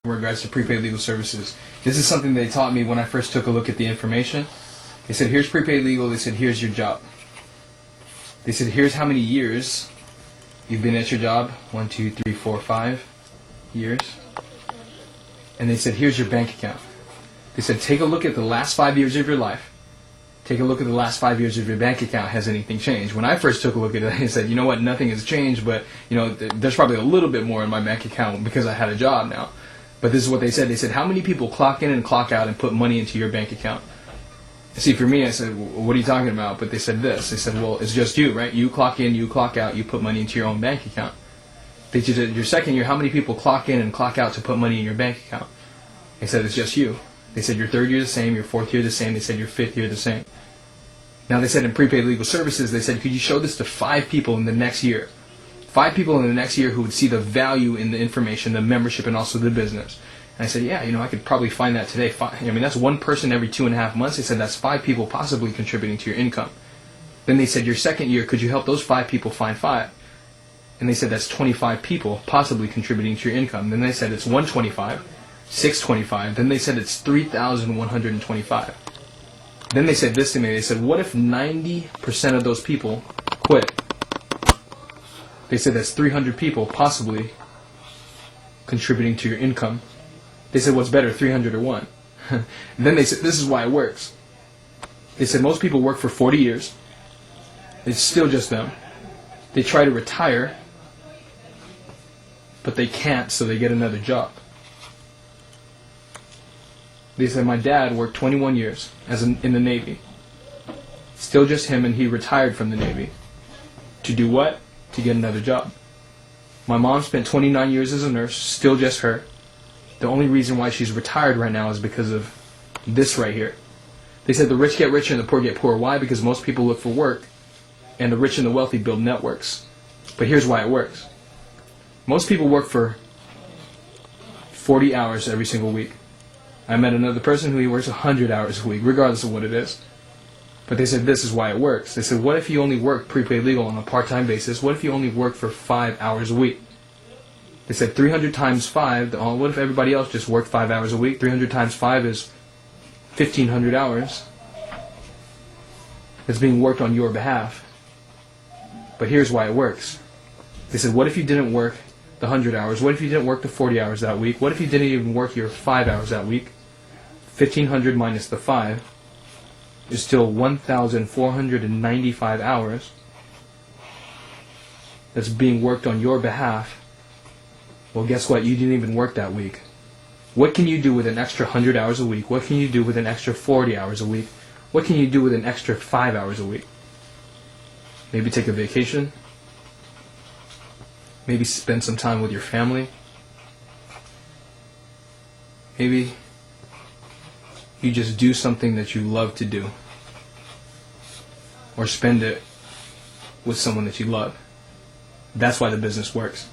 in regards to prepaid legal services. This is something they taught me when I first took a look at the information. They said, here's prepaid legal. They said, here's your job. They said, here's how many years you've been at your job. 1, 2, 3, 4, 5 years. And they said, here's your bank account. They said, take a look at the last 5 years of your life. Take a look at the last 5 years of your bank account. Has anything changed? When I first took a look at it, I said, you know what, nothing has changed, but there's probably a little bit more in my bank account because I had a job now. But this is what they said. They said, how many people clock in and clock out and put money into your bank account? See, for me, I said, what are you talking about? But they said this. They said, well, it's just you, right? You clock in, you clock out, you put money into your own bank account. They said, your second year, how many people clock in and clock out to put money in your bank account? They said, it's just you. They said, your third year the same, your fourth year the same. They said, your fifth year the same. Now, they said in prepaid legal services, they said, could you show this to 5 people in the next year? 5 people in the next year who would see the value in the information, the membership, and also the business. And I said, yeah, I could probably find that today. That's one person every 2.5 months. They said that's 5 people possibly contributing to your income. Then they said, your second year, could you help those 5 people find 5? And they said that's 25 people possibly contributing to your income. Then they said it's 125, 625. Then they said it's 3,125. Then they said this to me. They said, what if 90% of those people quit? They said that's 300 people possibly contributing to your income. They said, what's better, 300 or 1? Then they said, this is why it works. They said most people work for 40 years. It's still just them. They try to retire, but they can't, so they get another job. They said, my dad worked 21 years in the Navy. Still just him, and he retired from the Navy. To do what? To get another job. My mom spent 29 years as a nurse, still just her. The only reason why she's retired right now is because of this right here. They said the rich get richer and the poor get poorer. Why? Because most people look for work, and the rich and the wealthy build networks. But here's why it works. Most people work for 40 hours every single week. I met another person who he works 100 hours a week, regardless of what it is. But they said this is why it works. They said, what if you only work prepaid legal on a part-time basis? What if you only work for 5 hours a week? They said 300 times 5, what if everybody else just worked 5 hours a week? 300 times 5 is 1,500 hours. That's being worked on your behalf. But here's why it works. They said, what if you didn't work the 100 hours? What if you didn't work the 40 hours that week? What if you didn't even work your 5 hours that week? 1,500 minus the 5 is still 1,495 hours that's being worked on your behalf. Well, guess what? You didn't even work that week. What can you do with an extra 100 hours a week? What can you do with an extra 40 hours a week? What can you do with an extra 5 hours a week? Maybe take a vacation. Maybe spend some time with your family. Maybe you just do something that you love to do. Or spend it with someone that you love. That's why the business works.